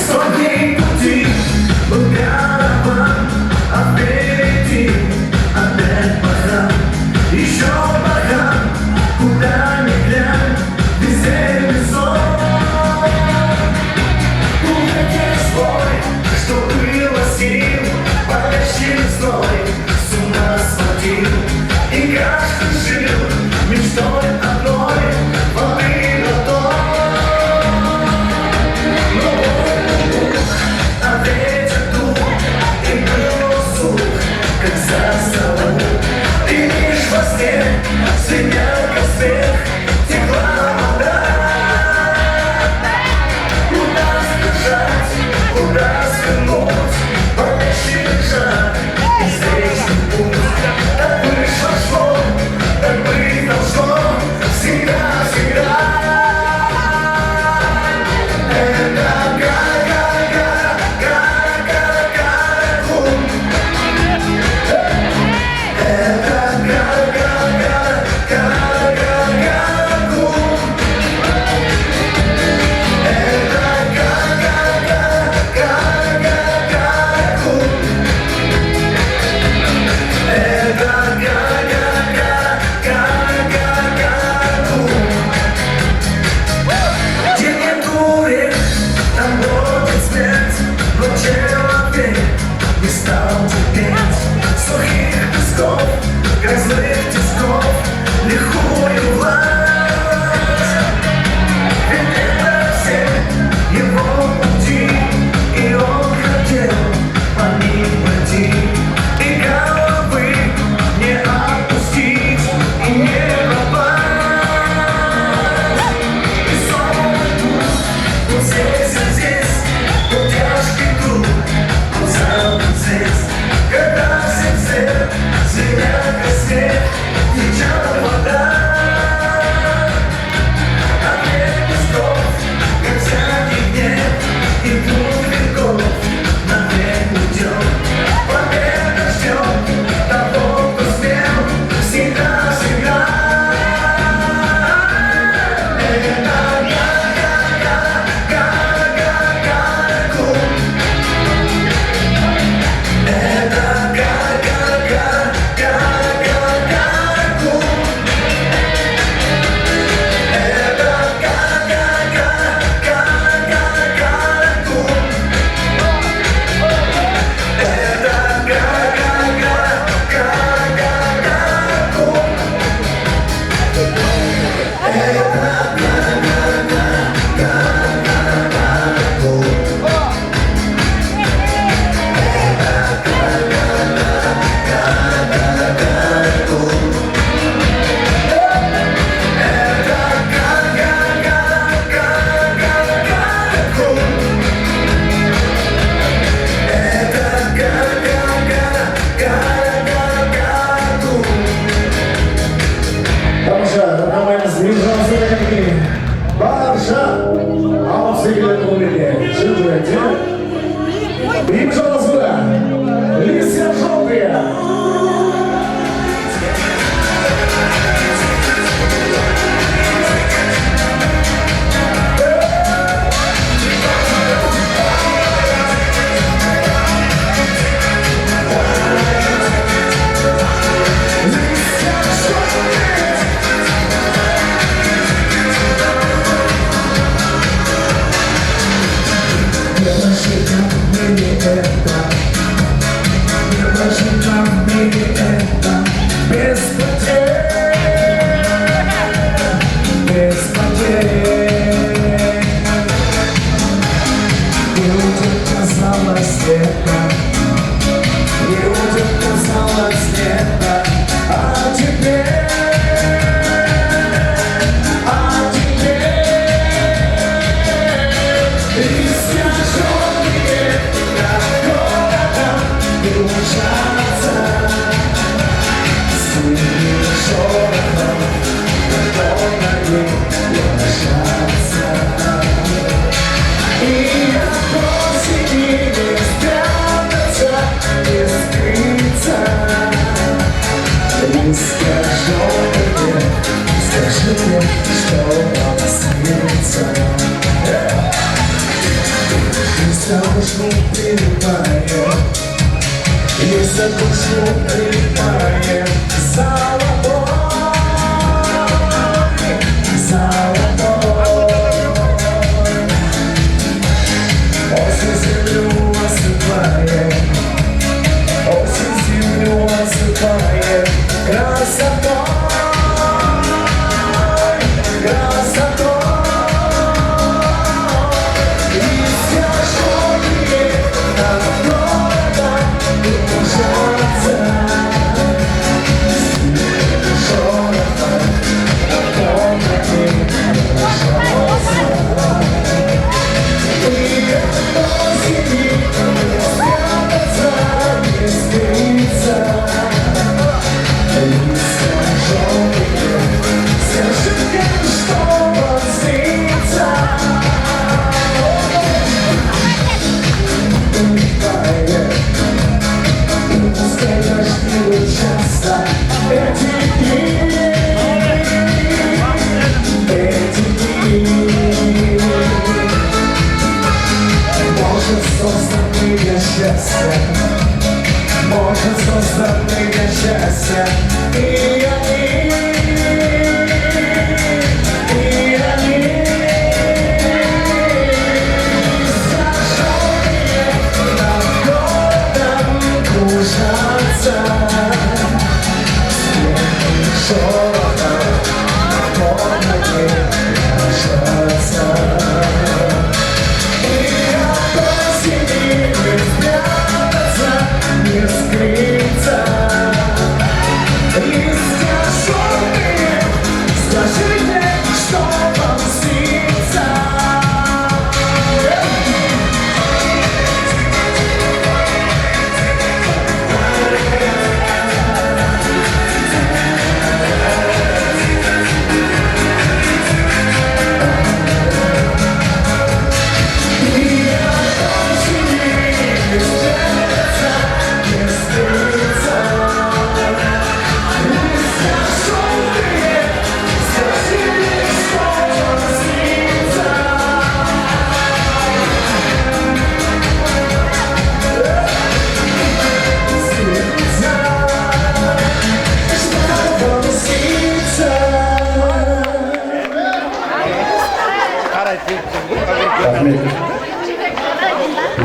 Sonhei por ti. Barcha sevgili ko'ngilga chin yurakdan imzosi bilan Lisiya Shopiya.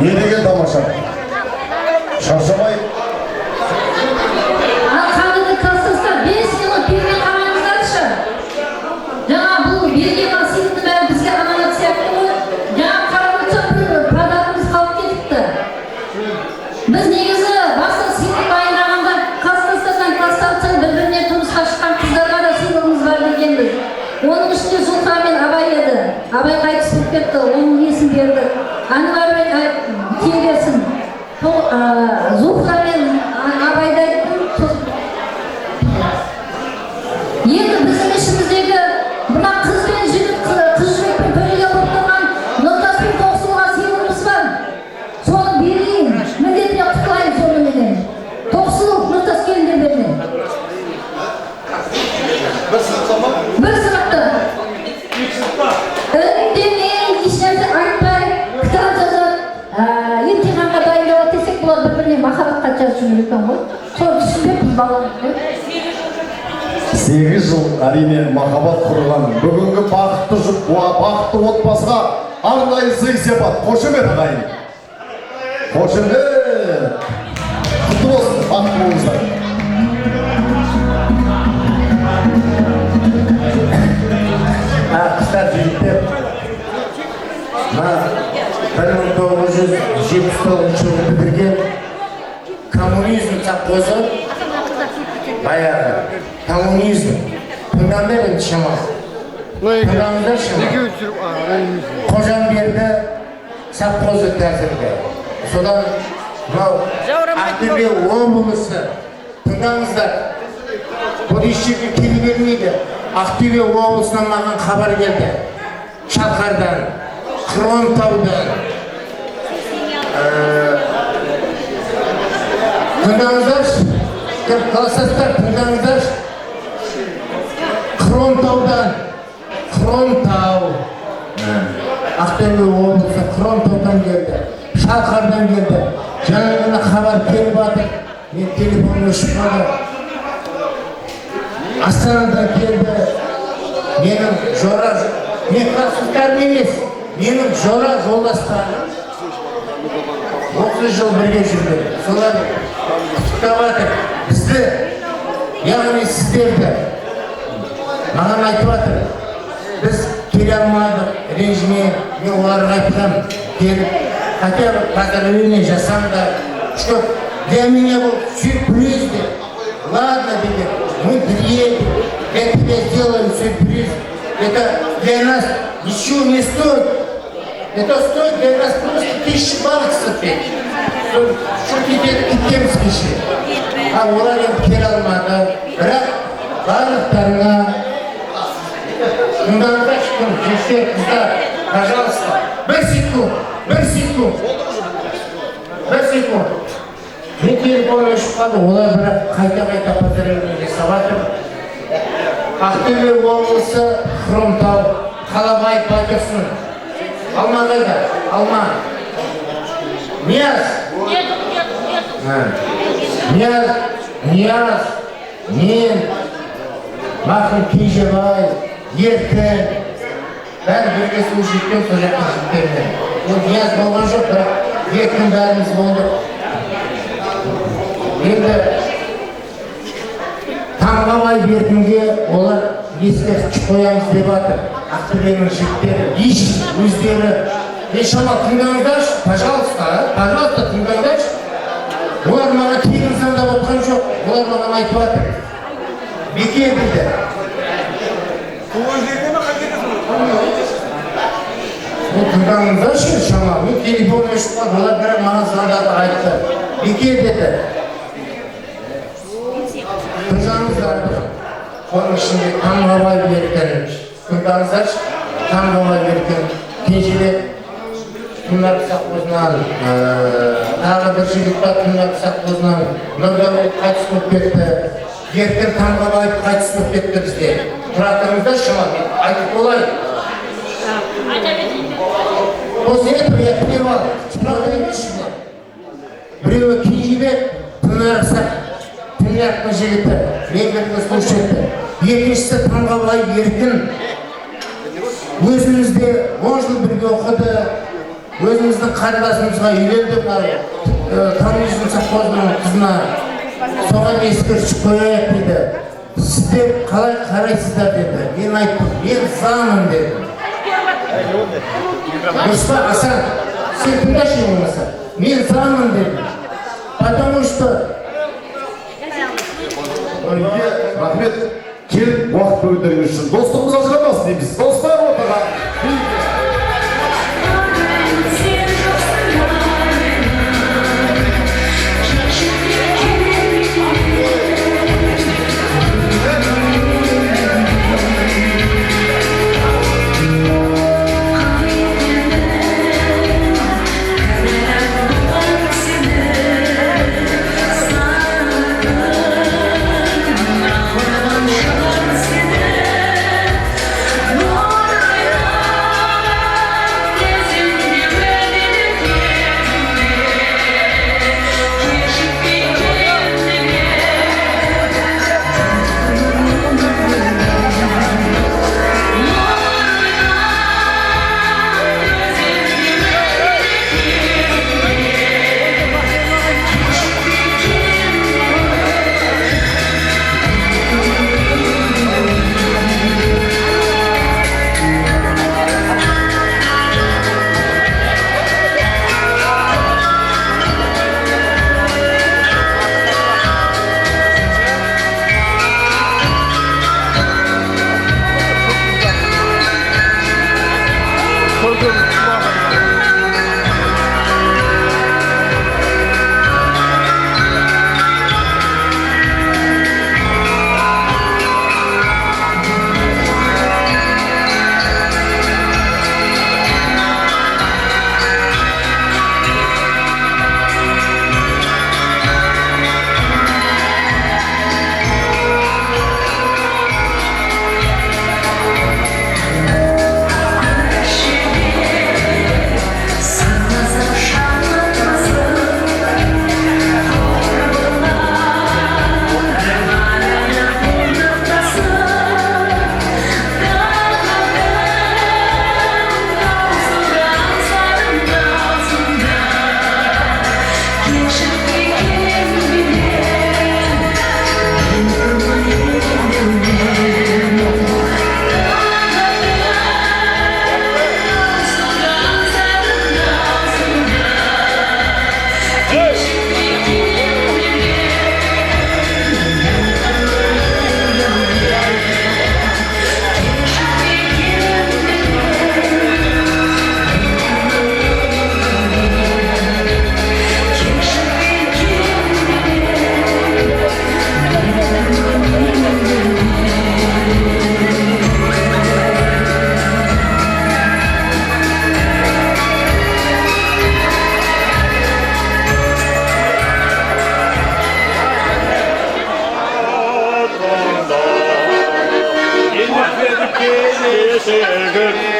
Ne degan tomosha? Shoshmay. Qanday kasasda 5 yil bergan qaramizlar-chi. Yana bu bergan mas'uliyatni bizga amaliyot qilyapti. Yana qarorcha produktimiz qolib ketibdi. Biz negizi vaqtda siylik bayramida kasasdan kassacha bir-biriga turmushga chiqqan qizlarga da siyligimiz bor degandik. Onun üstüne Sultan Abay edi. Abay qaytib ketdi. Onun yesin berdi. Anvar kelsin. Zuhra men Abayda endi bizning ishimizdagi buna qiz bilan балаңды. 8 жыл әрине махаббат құрған бүгінгі бақытты жұп, бақытты отбасыға арнайы сый сипат. Қошемет ағайын. Қошемет. Құтты болсын, бақытты болыңыздар. Қыстар жігіттер, 1979 жылы бітірген коммунизм совхозы, баяғы коммунизм, тыңдаңдар енді шамасы. Тыңдаңдар шамасы. Қожамберді совхозы тәртібі. Содан Ақтөбе облысы, тыңдаңыздар. Бұл ешжерге келе бермейді. Ақтөбе облысынан маған хабар келді. Шалқардан, Хромтаудан. Тыңдаңыздаршы, қаласастар, тыңдаңыздаршы. Хромтаудан, Хромтау. Ақтөбе облысы Хромтаудан келді. Шалқардан келді. Жаңағына хабар келіп жатыр. Мен телефон өшіп қалды. Астанадан келді. Менің жора, мен классықтарым емес, менің жора жолдастарым 30 жыл бірге жүрді. Солар құттықтап жатыр. Бізді, яғни сіздерді маған айтып жатыр. Біз келе алмадық, ренжіме, мен оларға айтқам, келіп, хотя бы поздравление жасам да, что для меня был сюрприз. Ладно, ребят, мы приедем, для тебя сделаем сюрприз. Это для нас ничего не стоит. Это стоит для нас просто 1000 баксов. Что теперь кетемский ши. А олар келе алмады. Бірақ барлықтарына тыңдаңдаршы, жігіттер, қыздар, пожалуйста, бір секунд. Мен телефон өшіп қалды, олар бірақ қайта поздравление жасап жатыр. Ақтөбе облысы Хромтау, Қалабай Байтұрсын. Алма қайда? Алма. Нияз. Мен, Мақым Кенжебай, Еркін. Бәрі бірге служиттен сол жаққа жігіттермен. Нияз болған жоқ, бірақ Еркін бәріміз болды. Енді Таңғабай Беркінге олар ескерткіш қоямыз деп жатыр. Ақтөбенің жігіттері, өздері. Шамал тыңдаңдаршы, пожалуйста тыңдаңдаршы. Олар маған тегін сандап отқан жоқ, олар маған айтып жатыр. Бекер дейді. Тыңдаңдаршы, Шамал, мен телефон өшіп қалды, олар бірақ маған сандап айтты. Бекер деді. Тыңдаңыздар, оның ішінде Таңғабай Беркін. Тыңдаңыздаршы, Таңғабай Беркін. Кенжебек Тыңдар совхозынан, тағы бір жігіт бар Тыңдар совхозынан, Нұрдәулет қайтыс болып кетті. Еркін Таңғабай қайтыс болып кетті бізде. Тұратыңыздар, Шамал, айтып болайын. После этого я понимал, правда емеші бар. Біреуі Кенжебек, Тыңдардың жігіті, мен бірді слушатты. Екіншісі Таңғабай Еркін. Өзімізде 10 жыл бірге оқыды. Өзіміздің қарындасымызға үйленді, коммунизм совхозының қызына. Соған ескерткіш қояйық дейді. Сіздер қалай қарайсыздар деді. Мен айттым, мен заңмын дедім. Дұрыс па, Асан, сен тыңдашы болмаса. Мен заңмын дедім. Потому что Рахмет, келіп уақыт бөлгендеріңіз үшін достығымыз ажырамасын дейміз. Достар ортаға. Lord Good.